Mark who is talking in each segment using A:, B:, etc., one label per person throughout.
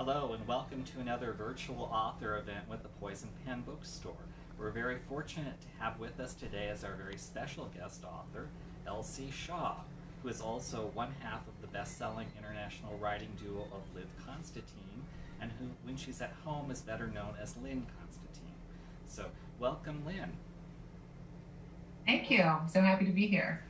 A: Hello and welcome to another virtual author event with the Poison Pen Bookstore. We're very fortunate to have with us today as our very special guest author, Elsie Shaw, who is also one half of the best-selling international writing duo of Lynn Constantine, and who, when she's at home, is better known as Lynn Constantine. So, welcome, Lynn.
B: Thank you. I'm so happy to be here.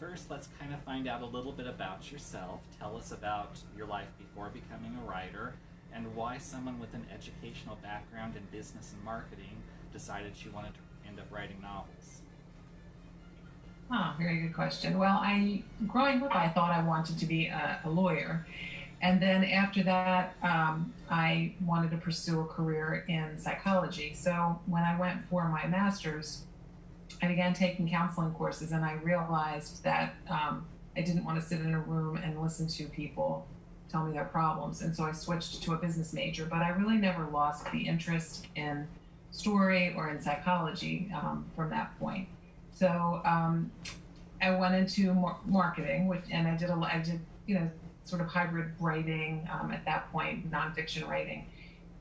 A: First, let's kind of find out a little bit about yourself. Tell us about your life before becoming a writer and why someone with an educational background in business and marketing decided she wanted to end up writing novels.
B: Very good question. Well, growing up, I thought I wanted to be a lawyer. And then after that, I wanted to pursue a career in psychology. So when I went for my master's, I began taking counseling courses, and I realized that I didn't want to sit in a room and listen to people tell me their problems. And so I switched to a business major, but I really never lost the interest in story or in psychology from that point. So I went into marketing, and I did sort of hybrid writing at that point, nonfiction writing.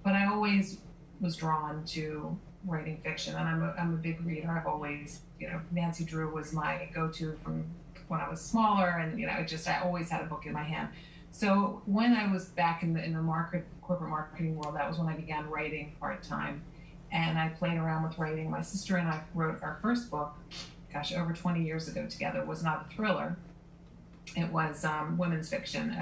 B: But I always was drawn to writing fiction, and I'm a big reader. I've always, Nancy Drew was my go-to from when I was smaller, and I always had a book in my hand. So when I was back in the corporate marketing world, that was when I began writing part-time, and I played around with writing. My sister and I wrote our first book, over 20 years ago together. It was not a thriller. It was women's fiction,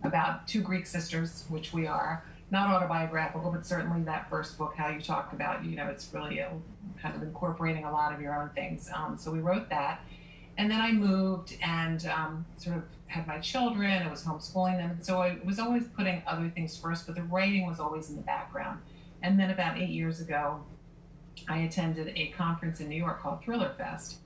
B: about two Greek sisters, which we are. Not autobiographical, but certainly that first book, how you talk about, it's really kind of incorporating a lot of your own things. So we wrote that. And then I moved and sort of had my children. I was homeschooling them. So I was always putting other things first, but the writing was always in the background. And then about 8 years ago, I attended a conference in New York called Thriller Fest.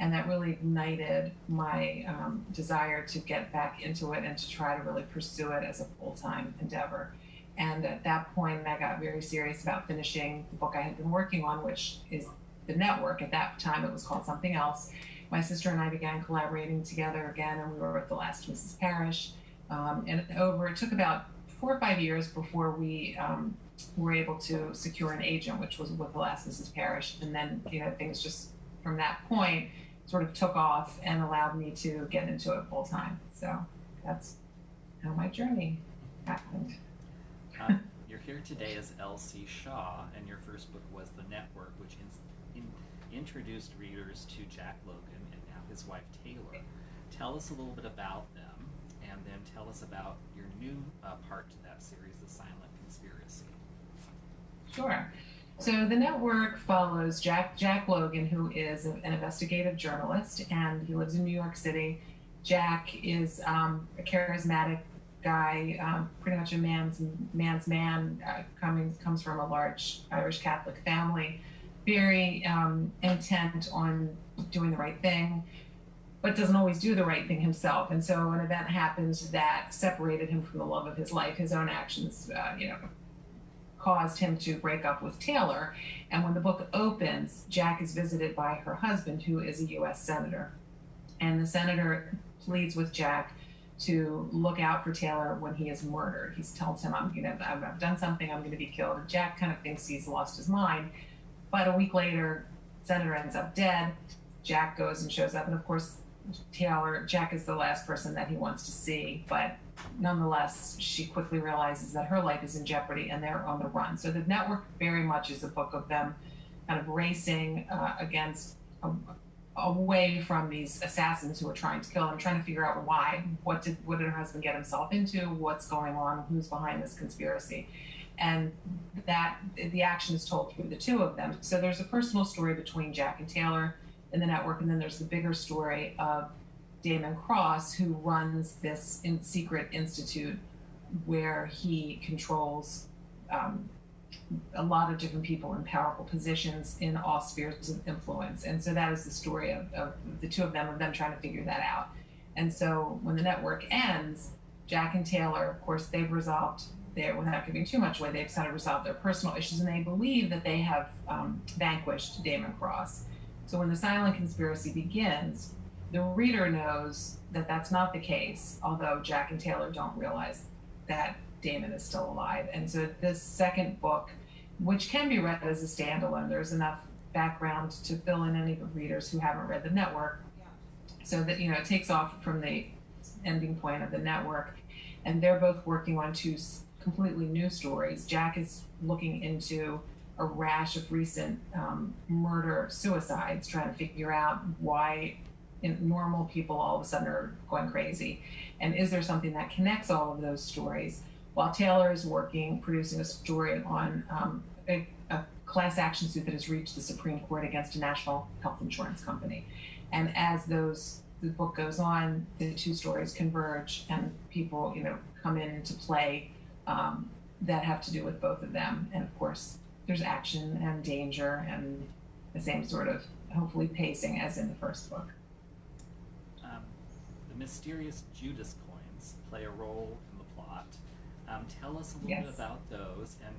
B: And that really ignited my desire to get back into it and to try to really pursue it as a full-time endeavor. And at that point, I got very serious about finishing the book I had been working on, which is The Network. At that time, it was called something else. My sister and I began collaborating together again, and we wrote The Last Mrs. Parrish. It took about 4 or 5 years before we were able to secure an agent, which was with The Last Mrs. Parrish. And then, things just from that point sort of took off and allowed me to get into it full time. So that's how my journey happened.
A: You're here today as Elsie Shaw, and your first book was The Network, which introduced readers to Jack Logan and now his wife Taylor. Tell us a little bit about them, and then tell us about your new part to that series, The Silent Conspiracy.
B: Sure. So The Network follows Jack Logan, who is an investigative journalist, and he lives in New York City. Jack is a charismatic guy, pretty much a man's man, comes from a large Irish Catholic family, very intent on doing the right thing, but doesn't always do the right thing himself. And so an event happened that separated him from the love of his life. His own actions, caused him to break up with Taylor. And when the book opens, Jack is visited by her husband, who is a U.S. senator. And the senator pleads with Jack to look out for Taylor when he is murdered. He tells him, I've done something, I'm going to be killed. And Jack kind of thinks he's lost his mind. But a week later, Senator ends up dead. Jack goes and shows up. And of course, Jack is the last person that he wants to see. But nonetheless, she quickly realizes that her life is in jeopardy and they're on the run. So The Network very much is a book of them kind of racing away from these assassins who are trying to kill them, trying to figure out why. What did her husband get himself into? What's going on? Who's behind this conspiracy? And that the action is told through the two of them. So there's a personal story between Jack and Taylor in The Network, and then there's the bigger story of Damon Cross, who runs this secret institute where he controls a lot of different people in powerful positions in all spheres of influence. And so that is the story of the two of them trying to figure that out. And so when The Network ends, Jack and Taylor, of course, they've resolved without giving too much away, they've kind of resolved their personal issues, and they believe that they have vanquished Damon Cross. So when The Silent Conspiracy begins, the reader knows that that's not the case, although Jack and Taylor don't realize that Damon is still alive. And so this second book, which can be read as a standalone, there's enough background to fill in any readers who haven't read the network, so that it takes off from the ending point of the network, and they're both working on two completely new stories. Jack is looking into a rash of recent murder suicides, trying to figure out why normal people all of a sudden are going crazy, and is there something that connects all of those stories, while Taylor is producing a story on a class action suit that has reached the Supreme Court against a national health insurance company. And as the book goes on, the two stories converge, and people come into play that have to do with both of them. And of course there's action and danger and the same sort of, hopefully, pacing as in the first book.
A: The mysterious Judas coins play a role in the plot. Tell us a little bit about those, and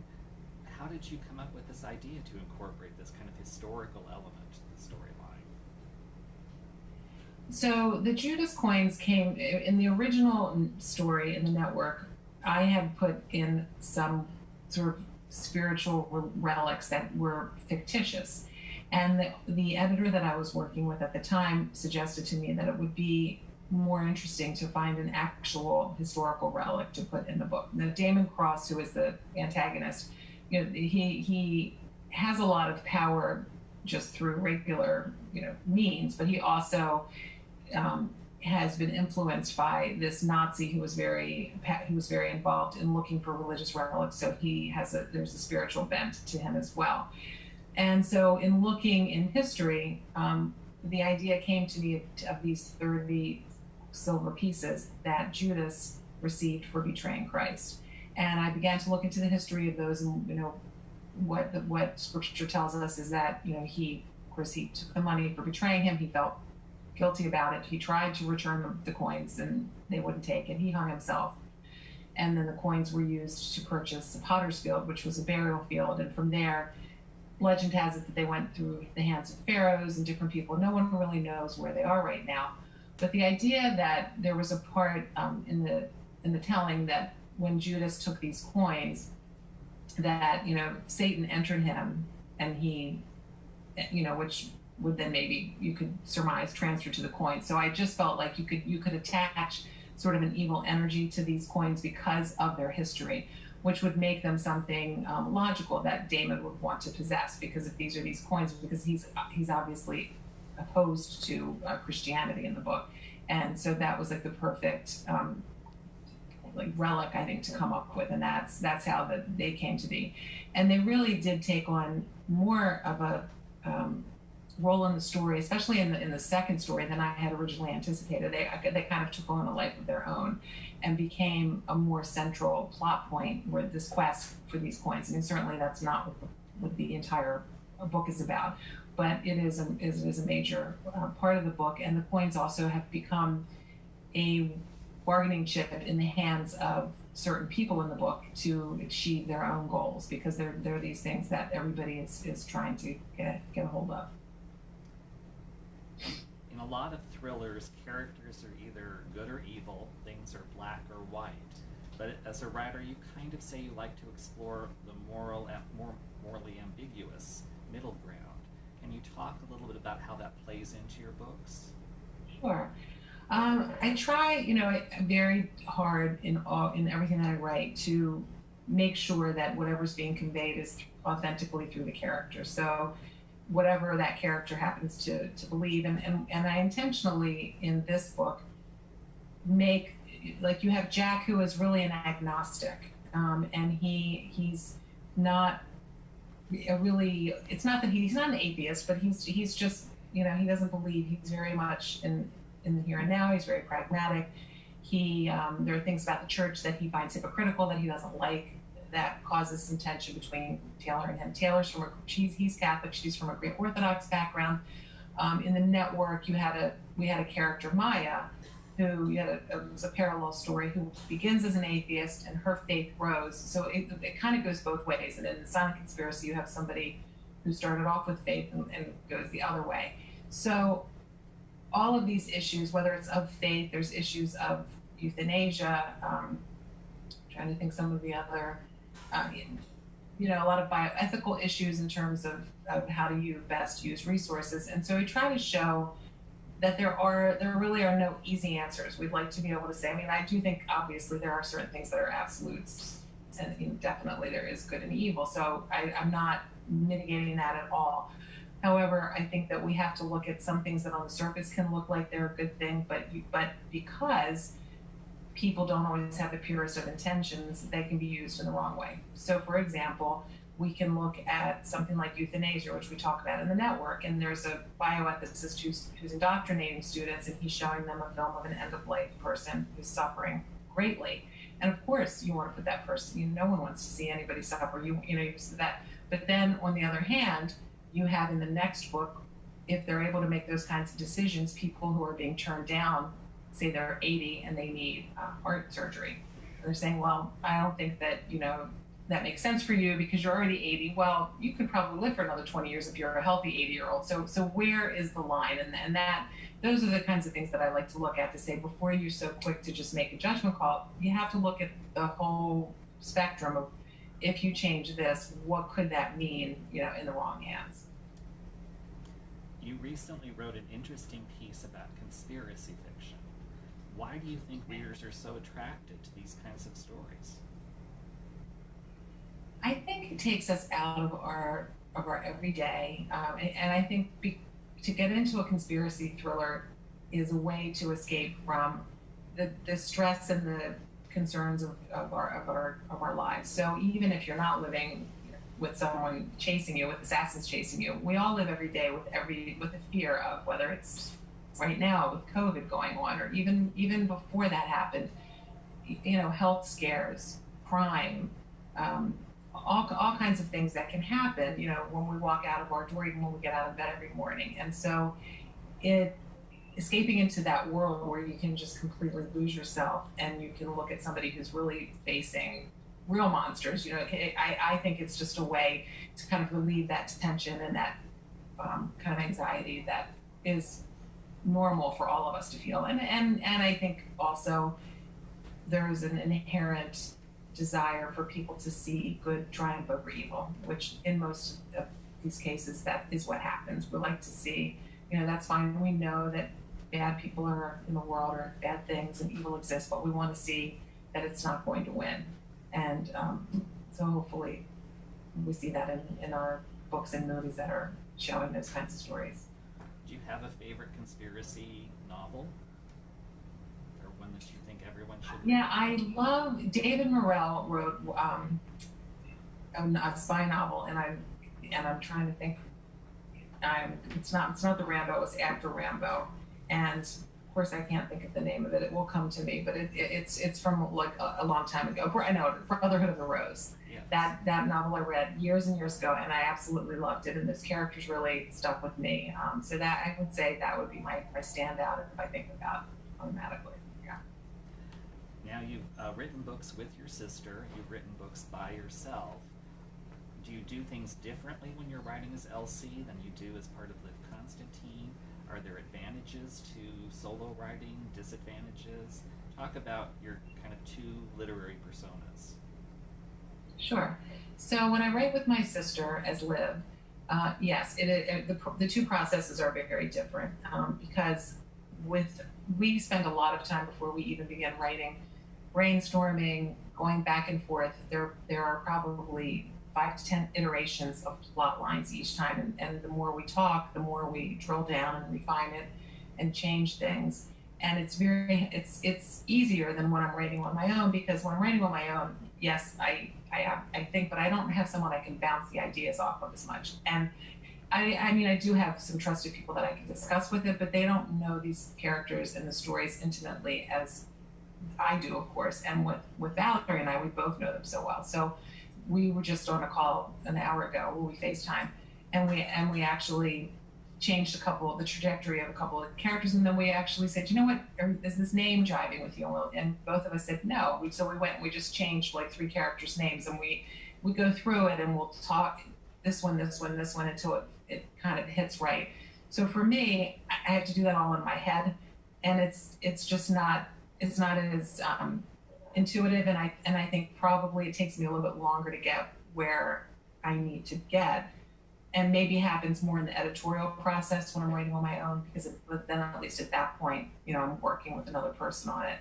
A: how did you come up with this idea to incorporate this kind of historical element to the storyline?
B: So the Judas coins came in the original story in the network. I had put in some sort of spiritual relics that were fictitious. And the editor that I was working with at the time suggested to me that it would be more interesting to find an actual historical relic to put in the book. Now, Damon Cross, who is the antagonist, he has a lot of power just through regular means, but he also has been influenced by this Nazi who was very involved in looking for religious relics. So there's a spiritual bent to him as well. And so in looking in history, the idea came to me of these 30 silver pieces that Judas received for betraying Christ. And I began to look into the history of those, and what Scripture tells us is that he took the money for betraying him. He felt guilty about it. He tried to return the coins, and they wouldn't take it. He hung himself. And then the coins were used to purchase a potter's field, which was a burial field. And from there, legend has it that they went through the hands of pharaohs and different people. No one really knows where they are right now. But the idea that there was a part in the telling that when Judas took these coins, that Satan entered him, and he, which would then, maybe you could surmise, transfer to the coins. So I just felt like you could attach sort of an evil energy to these coins because of their history, which would make them something logical that Damon would want to possess, because if these are these coins, because he's obviously opposed to Christianity in the book. And so that was like the perfect relic, I think, to come up with, and that's how they came to be. And they really did take on more of a role in the story, especially in the second story, than I had originally anticipated. They kind of took on a life of their own and became a more central plot point where this quest for these coins. I mean, certainly that's not what the entire book is about, but it is a major part of the book. And the coins also have become a bargaining chip in the hands of certain people in the book to achieve their own goals, because they're these things that everybody is trying to get a hold of.
A: In a lot of thrillers, characters are either good or evil, things are black or white. But as a writer, you kind of say you like to explore the morally ambiguous middle ground. Can you talk a little bit about how that plays into your books?
B: Sure. I try, very hard in everything that I write to make sure that whatever's being conveyed is authentically through the character. So whatever that character happens to believe, and I intentionally in this book make, like, you have Jack, who is really an agnostic, and he's not it's not that he's not an atheist, but he's just, he doesn't believe. He's very much in the here and now. He's very pragmatic. There are things about the church that he finds hypocritical, that he doesn't like, that causes some tension between Taylor and him. Taylor's he's Catholic, she's from a Greek Orthodox background. In the network, we had a character, Maya, who it was a parallel story, who begins as an atheist and her faith grows. So it kind of goes both ways. And in the Silent Conspiracy, you have somebody who started off with faith and goes the other way. So all of these issues, whether it's of faith, there's issues of euthanasia, trying to think some of the other, a lot of bioethical issues in terms of how do you best use resources. And so we try to show that there really are no easy answers. We'd like to be able to say, I mean, I do think obviously there are certain things that are absolutes, and definitely there is good and evil. So I'm not mitigating that at all. However, I think that we have to look at some things that on the surface can look like they're a good thing, but because people don't always have the purest of intentions, they can be used in the wrong way. So, for example, we can look at something like euthanasia, which we talk about in the network, and there's a bioethicist who's indoctrinating students, and he's showing them a film of an end-of-life person who's suffering greatly. And of course, you want to put that person, no one wants to see anybody suffer, you see that. But then, on the other hand, you have in the next book, if they're able to make those kinds of decisions, people who are being turned down, say they're 80 and they need heart surgery. They're saying, well, I don't think that, that makes sense for you because you're already 80. Well, you could probably live for another 20 years if you're a healthy 80-year-old. So where is the line? And those are the kinds of things that I like to look at to say, before you're so quick to just make a judgment call, you have to look at the whole spectrum of, if you change this, what could that mean, in the wrong hands?
A: You recently wrote an interesting piece about conspiracy fiction. Why do you think readers are so attracted to these kinds of stories?
B: I think it takes us out of our everyday, and I think to get into a conspiracy thriller is a way to escape from the stress and the concerns of our lives. So even if you're not living with someone chasing you, with assassins chasing you, we all live every day with the fear of, whether it's right now with COVID going on, or even before that happened, health scares, crime, all kinds of things that can happen, when we walk out of our door, even when we get out of bed every morning. And so escaping into that world where you can just completely lose yourself and you can look at somebody who's really facing real monsters, I think it's just a way to kind of relieve that tension and that kind of anxiety that is normal for all of us to feel. And I think also there's an inherent desire for people to see good triumph over evil, which in most of these cases, that is what happens. We like to see, that's fine. We know that bad people are in the world, or bad things and evil exists, but we want to see that it's not going to win. And so hopefully we see that in our books and movies that are showing those kinds of stories.
A: Do you have a favorite conspiracy novel? Or one that you think everyone should read?
B: Yeah, I love, David Morrell wrote a spy novel, and I'm trying to think, it's not the Rambo, it was after Rambo. And of course, I can't think of the name of it. It will come to me, but it's from like a long time ago. I know, Brotherhood of the Rose. Yeah. That novel I read years and years ago, and I absolutely loved it. And those characters really stuck with me. So that, I would say, that would be my standout if I think about automatically. Yeah.
A: Now, you've written books with your sister. You've written books by yourself. Do you do things differently when you're writing as Elsie than you do as part of Lynn Constantine? Are there advantages to solo writing, disadvantages? Talk about your kind of two literary personas.
B: Sure. So when I write with my sister as Liv, yes, the two processes are very different, because we spend a lot of time before we even begin writing, brainstorming, going back and forth. There are probably 5 to 10 iterations of plot lines each time, and the more we talk, the more we drill down and refine it and change things. And it's easier than when I'm writing on my own, because when I'm writing on my own, yes, I think, but I don't have someone I can bounce the ideas off of as much. And I mean, I do have some trusted people that I can discuss with it, but they don't know these characters and the stories intimately as I do, of course. And with Valerie and I, we both know them so well. So we were just on a call an hour ago where we FaceTime, and we actually changed the trajectory of a couple of characters, and then we actually said, you know what, is this name jiving with you? And both of us said no. So we just changed like 3 characters' names, and we go through it and we'll talk this one until it kind of hits right. So for me, I have to do that all in my head, and it's just not as intuitive, and I think probably it takes me a little bit longer to get where I need to get, and maybe happens more in the editorial process when I'm writing on my own, because but then at least at that point, I'm working with another person on it.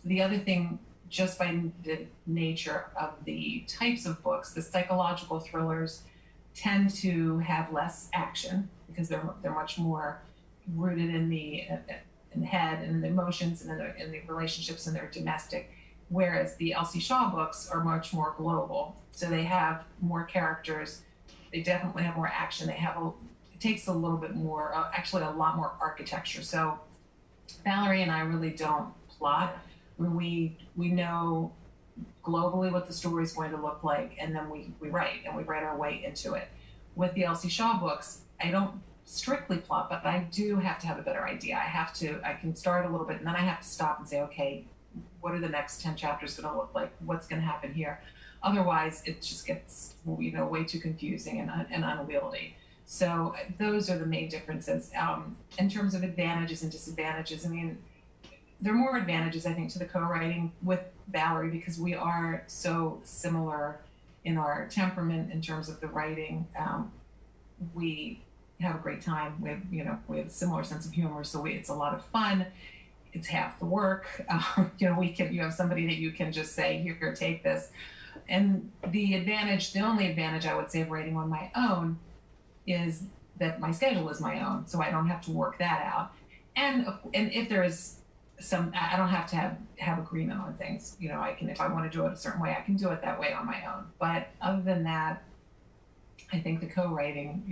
B: The other thing, just by the nature of the types of books, the psychological thrillers tend to have less action because they're much more rooted in the head and in the emotions and in the relationships, and they're domestic. Whereas the Elsie Shaw books are much more global, so they have more characters. They definitely have more action. It takes a little bit more, actually a lot more architecture. So Valerie and I really don't plot. We know globally what the story is going to look like, and then we write, and we write our way into it. With the Elsie Shaw books, I don't strictly plot, but I do have to have a better idea. I can start a little bit, and then I have to stop and say, okay, what are the next 10 chapters going to look like? What's going to happen here? Otherwise, it just gets way too confusing and unwieldy. So those are the main differences. In terms of advantages and disadvantages, I mean, there are more advantages, I think, to the co-writing with Valerie, because we are so similar in our temperament in terms of the writing. We have a great time. We have a similar sense of humor, so it's a lot of fun. It's half the work. You have somebody that you can just say, here, take this. And the only advantage I would say of writing on my own is that my schedule is my own, so I don't have to work that out. And if there is I don't have to have agreement on things. I can, if I want to do it a certain way, I can do it that way on my own. But other than that, I think the co-writing,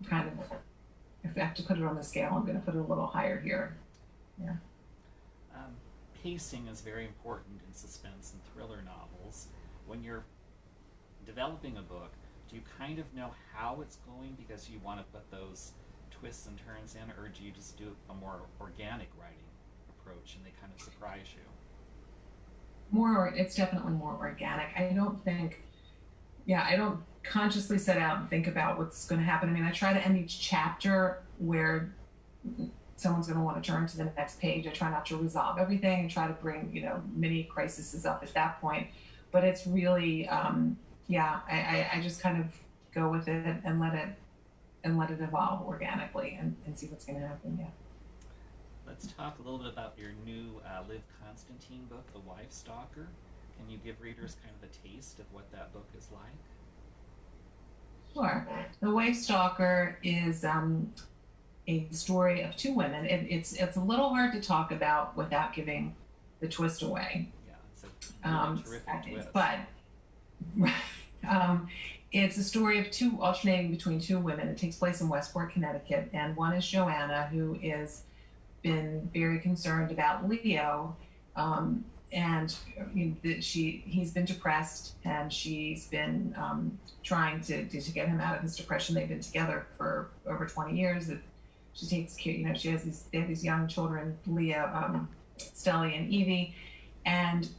B: kind of, if I have to put it on the scale, I'm going to put it a little higher here. Yeah.
A: Pacing is very important in suspense and thriller novels. When you're developing a book, do you kind of know how it's going because you want to put those twists and turns in, or do you just do a more organic writing approach and they kind of surprise you?
B: It's definitely more organic. I don't consciously set out and think about what's going to happen. I mean, I try to end each chapter where someone's going to want to turn to the next page. I try not to resolve everything and try to bring, mini crises up at that point. But it's really, I just kind of go with it and let it evolve organically and see what's going to happen. Yeah.
A: Let's talk a little bit about your new Lynn Constantine book, The Way Stalker. Can you give readers kind of a taste of what that book is like?
B: Sure. The Way Stalker is a story of two women. It's a little hard to talk about without giving the twist away.
A: Yeah, it's a terrific twist.
B: But it's a story of alternating between two women. It takes place in Westport, Connecticut, and one is Joanna, who is been very concerned about Leo, and he's been depressed, and she's been trying to get him out of his depression. They've been together for over 20 years. That she takes care. They have these young children, Leo, Stelly, and Evie, and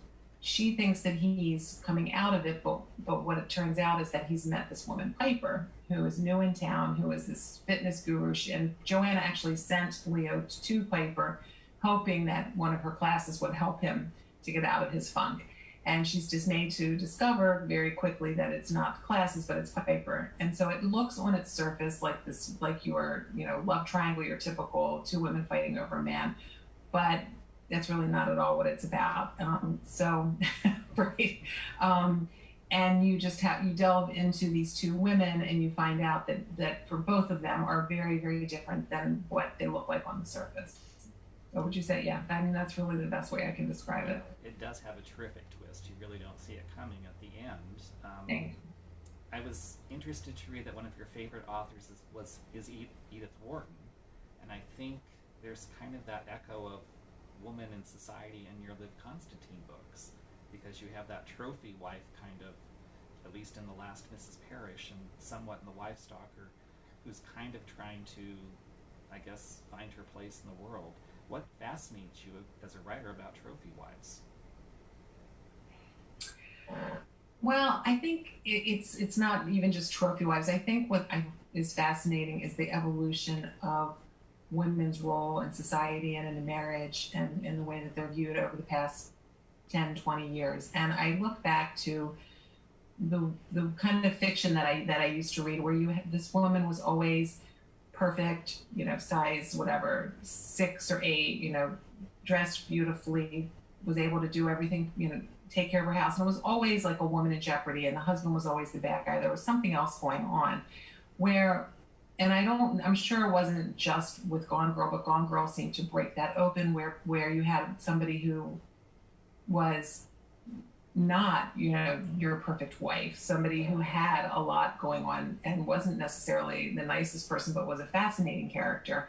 B: she thinks that he's coming out of it, but what it turns out is that he's met this woman, Piper, who is new in town, who is this fitness guru. And Joanna actually sent Leo to Piper, hoping that one of her classes would help him to get out of his funk. And she's dismayed to discover very quickly that it's not classes, but it's Piper. And so it looks on its surface like your, love triangle, your typical two women fighting over a man. But that's really not at all what it's about. Right. And you delve into these two women, and you find out that for both of them are very, very different than what they look like on the surface. So would you say, yeah, I mean, that's really the best way I can describe it.
A: It does have a terrific twist. You really don't see it coming at the end. I was interested to read that one of your favorite authors is Edith Wharton, and I think there's kind of that echo of woman in society in your Lynn Constantine books, because you have that trophy wife kind of, at least in the last Mrs. Parrish and somewhat in The Way Stalker, who's kind of trying to, I guess, find her place in the world. What fascinates you as a writer about trophy wives?
B: Well, I think it's not even just trophy wives. I think what is fascinating is the evolution of women's role in society and in a marriage, and in the way that they're viewed over the past 10, 20 years. And I look back to the kind of fiction that I used to read, where this woman was always perfect, size whatever, 6 or 8, dressed beautifully, was able to do everything, take care of her house, and it was always like a woman in jeopardy, and the husband was always the bad guy. There was something else going on, where, and I'm sure it wasn't just with Gone Girl, but Gone Girl seemed to break that open, where you had somebody who was not, your perfect wife, somebody who had a lot going on and wasn't necessarily the nicest person, but was a fascinating character.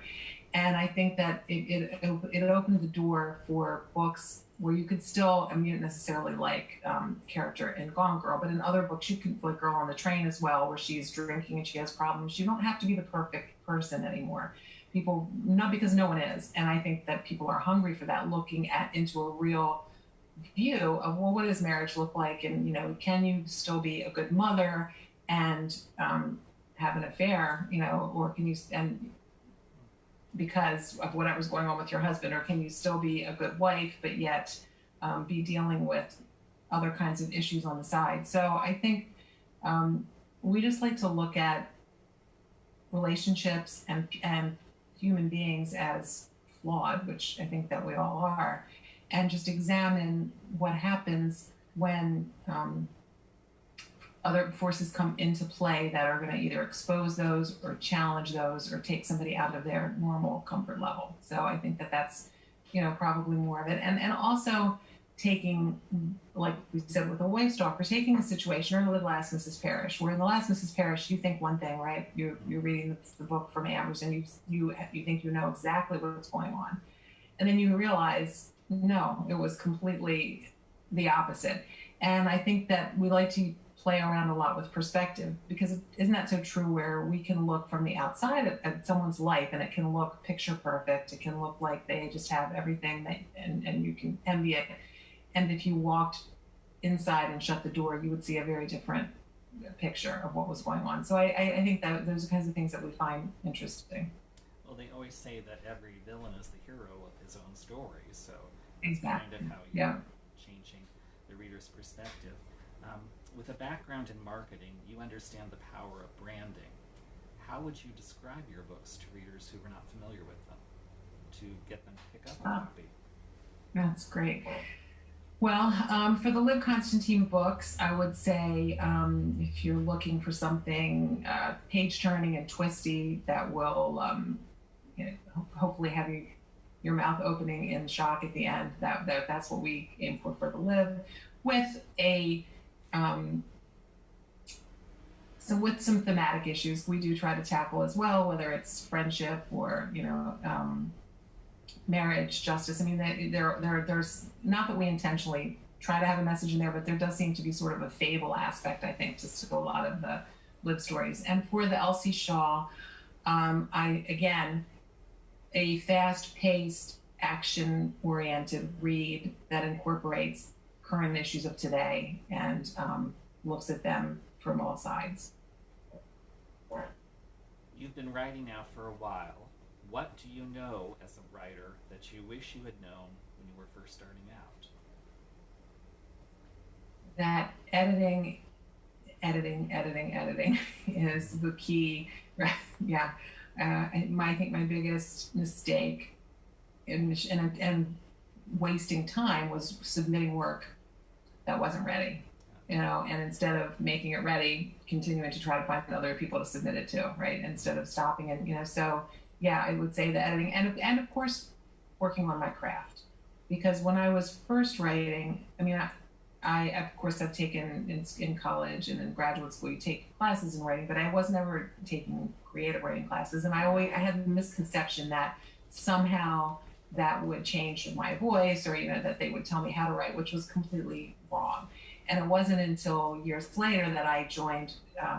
B: And I think that it opened the door for books where you could still, I mean, you didn't necessarily like character in Gone Girl, but in other books you could, like Girl on the Train as well, where she's drinking and she has problems. You don't have to be the perfect person anymore. People, not because no one is. And I think that people are hungry for that, looking into a real view of, well, what does marriage look like, and can you still be a good mother and have an affair, or can you, and because of whatever's going on with your husband, or can you still be a good wife but yet be dealing with other kinds of issues on the side. So I think we just like to look at relationships and human beings as flawed, which I think that we all are, and just examine what happens when other forces come into play that are going to either expose those or challenge those or take somebody out of their normal comfort level. So I think that that's, probably more of it. And also taking, like we said with the Way Stalker, taking a situation, or the Last Mrs. Parrish, where in the Last Mrs. Parrish you think one thing, right? You're reading the book from Amber's, and you think exactly what's going on, and then you realize no, it was completely the opposite. And I think that we like to play around a lot with perspective, because isn't that so true, where we can look from the outside at someone's life and it can look picture perfect, it can look like they just have everything and you can envy it, and if you walked inside and shut the door, you would see a very different picture of what was going on. So I think that those are the kinds of things that we find interesting.
A: Well, they always say that every villain is the hero of his own story, so that's
B: Exactly.
A: kind of how
B: Yeah.
A: you're changing the reader's perspective. With a background in marketing, you understand the power of branding. How would you describe your books to readers who are not familiar with them, to get them to pick up a copy?
B: That's great. Well, for the Lynn Constantine books, I would say if you're looking for something page turning and twisty that will hopefully have your mouth opening in shock at the end, that's what we aim for the Live, with a so with some thematic issues we do try to tackle as well, whether it's friendship or marriage, justice. I mean, there's not that we intentionally try to have a message in there, but there does seem to be sort of a fable aspect, I think, just to a lot of the Live stories. And for the Elsie Shaw, I again, a fast-paced, action-oriented read that incorporates current issues of today and looks at them from all sides.
A: You've been writing now for a while. What do you know as a writer that you wish you had known when you were first starting out?
B: That editing is the key. Yeah. I think my biggest mistake and wasting time was submitting work that wasn't ready, and instead of making it ready, continuing to try to find other people to submit it to, right? Instead of stopping and, so yeah, I would say the editing and of course working on my craft, because when I was first writing, I mean, I of course have taken in college and in graduate school, you take classes in writing, but I was never taking creative writing classes, and I had the misconception that somehow that would change my voice, or that they would tell me how to write, which was completely wrong. And it wasn't until years later that I joined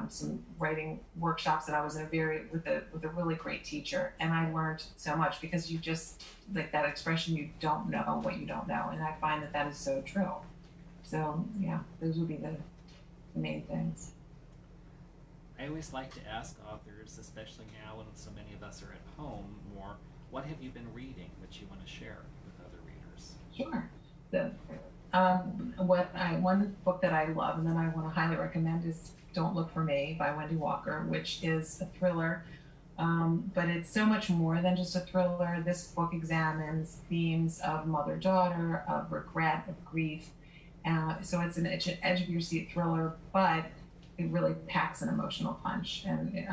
B: some writing workshops, and I was with a really great teacher, and I learned so much, because you just, like that expression, you don't know what you don't know, and I find that is so true. So yeah, those would be the main things.
A: I always like to ask authors, especially now when so many of us are at home what have you been reading that you want to share with other readers?
B: Sure. The One book that I love and that I want to highly recommend is Don't Look for Me by Wendy Walker, which is a thriller. But it's so much more than just a thriller. This book examines themes of mother-daughter, of regret, of grief. So it's an edge of your seat thriller, but it really packs an emotional punch, and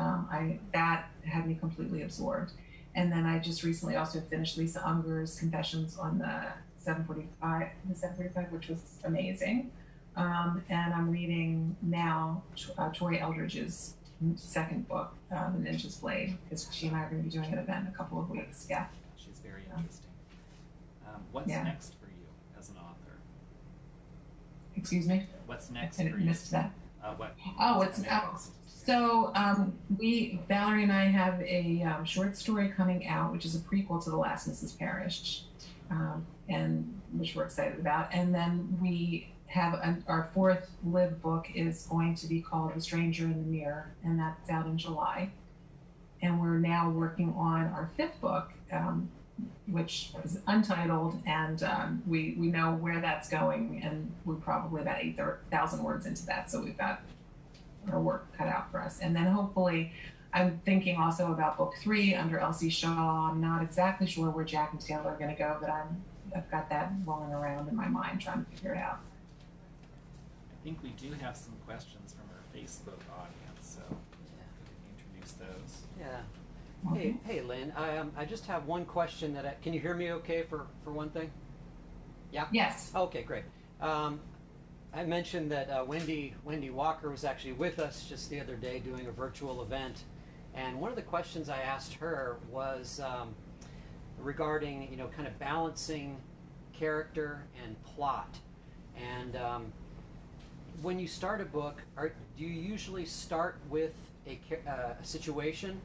B: that had me completely absorbed. And then I just recently also finished Lisa Unger's Confessions on the 745, which was amazing. And I'm reading now Tori Eldridge's second book, The Ninja's Blade, because she and I are going to be doing an event in a couple of weeks. Yeah.
A: She's very interesting. What's next for you as an author?
B: Excuse me?
A: What's next
B: I
A: for you?
B: missed that.
A: What's next?
B: So Valerie and I have a short story coming out, which is a prequel to The Last Mrs. Parrish, and which we're excited about. And then we have our fourth Liv book is going to be called The Stranger in the Mirror, and that's out in July. And we're now working on our fifth book, which is untitled, and we know where that's going, and we're probably about 8,000 words into that, so we've got our work cut out for us. And then hopefully, I'm thinking also about book 3 under Elsie Shaw. I'm not exactly sure where Jack and Taylor are going to go, but I've got that rolling around in my mind trying to figure it out.
A: I think we do have some questions from our Facebook audience, so we can introduce those.
C: Yeah. Hey, Lynn. I just have one question can you hear me okay for one thing? Yeah?
B: Yes.
C: Okay, great. I mentioned that Wendy Walker was actually with us just the other day doing a virtual event, and one of the questions I asked her was regarding, kind of balancing character and plot. And when you start a book, do you usually start with a situation,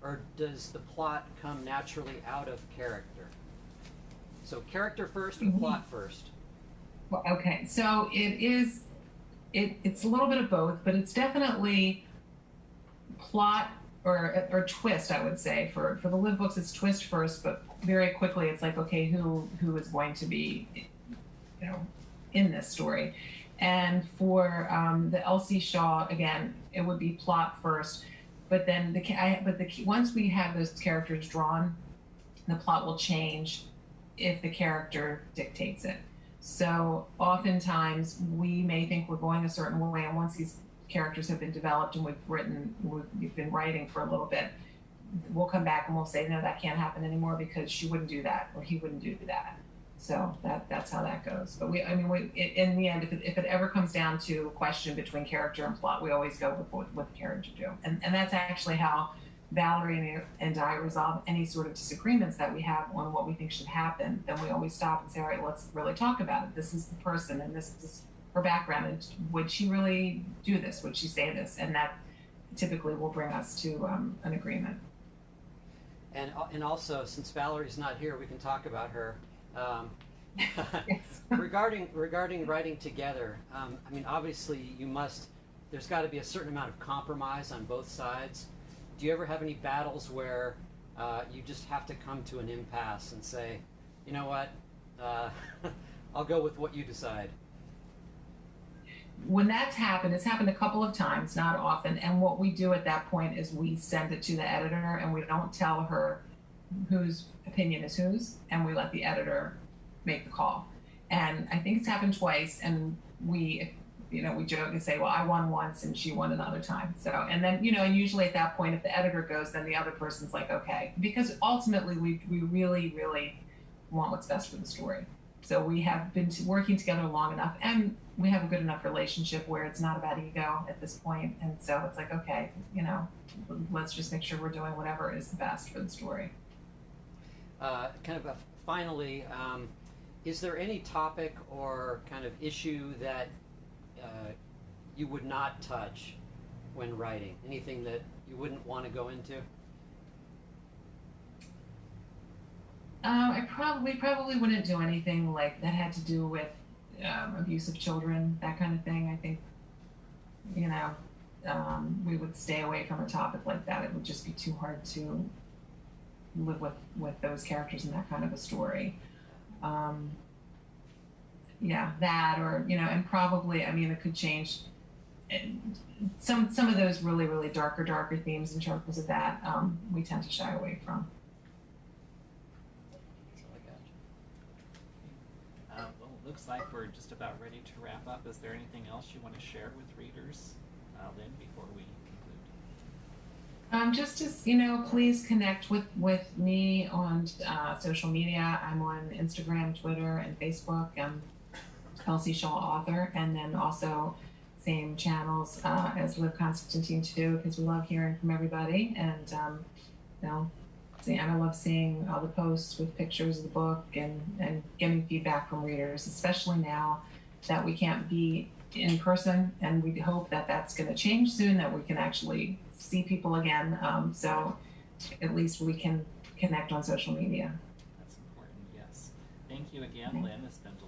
C: or does the plot come naturally out of character? So character first or plot first?
B: Well, okay, so it's a little bit of both, but it's definitely plot or twist, I would say. For the Liv books, it's twist first, but very quickly it's like, okay, who is going to be, in this story? And for the Elsie Shaw, again, it would be plot first, but then once we have those characters drawn, the plot will change if the character dictates it. So oftentimes we may think we're going a certain way, and once these characters have been developed and we've been writing for a little bit, we'll come back and we'll say, no, that can't happen anymore because she wouldn't do that or he wouldn't do that. So that's how that goes. But in the end, if it ever comes down to a question between character and plot, we always go with what the character do. And that's actually how Valerie and I resolve any sort of disagreements that we have on what we think should happen. Then we always stop and say, all right, let's really talk about it. This is the person, and this is her background. And would she really do this? Would she say this? And that typically will bring us to an agreement.
C: And also, since Valerie's not here, we can talk about her.
B: Yes.
C: Regarding writing together, obviously there's got to be a certain amount of compromise on both sides. Do you ever have any battles where you just have to come to an impasse and say, you know what, I'll go with what you decide?
B: When that's happened, it's happened a couple of times, not often. And what we do at that point is we send it to the editor, and we don't tell her whose opinion is whose, and we let the editor make the call. And I think it's happened twice, and we joke and say, well, I won once and she won another time. So, and then, and usually at that point, if the editor goes, then the other person's like, okay, because ultimately we really, really want what's best for the story. So we have been working together long enough, and we have a good enough relationship where it's not about ego at this point. And so it's like, okay, let's just make sure we're doing whatever is the best for the story.
C: Finally, is there any topic or kind of issue that you would not touch when writing? Anything that you wouldn't want to go into?
B: I probably wouldn't do anything like that had to do with abuse of children, that kind of thing. I think, we would stay away from a topic like that. It would just be too hard to live with those characters in that kind of a story. yeah, that, or, you know, and probably, I mean, it could change. Some of those really darker themes in terms of that, we tend to shy away from.
C: That's all I got.
A: Well, it looks like we're just about ready to wrap up. Is there anything else you want to share with readers, Lynn, before we conclude?
B: Just as you know, please connect with me on social media. I'm on Instagram, Twitter, and Facebook. I'm Elsie Shaw Author, and then also same channels as Lynn Constantine too, because we love hearing from everybody. And you know, and I love seeing all the posts with pictures of the book and getting feedback from readers, especially now that we can't be in person, and we hope that that's going to change soon, that we can actually see people again. So at least we can connect on social media.
A: That's important, yes. Thank you again, Lynn. It's been a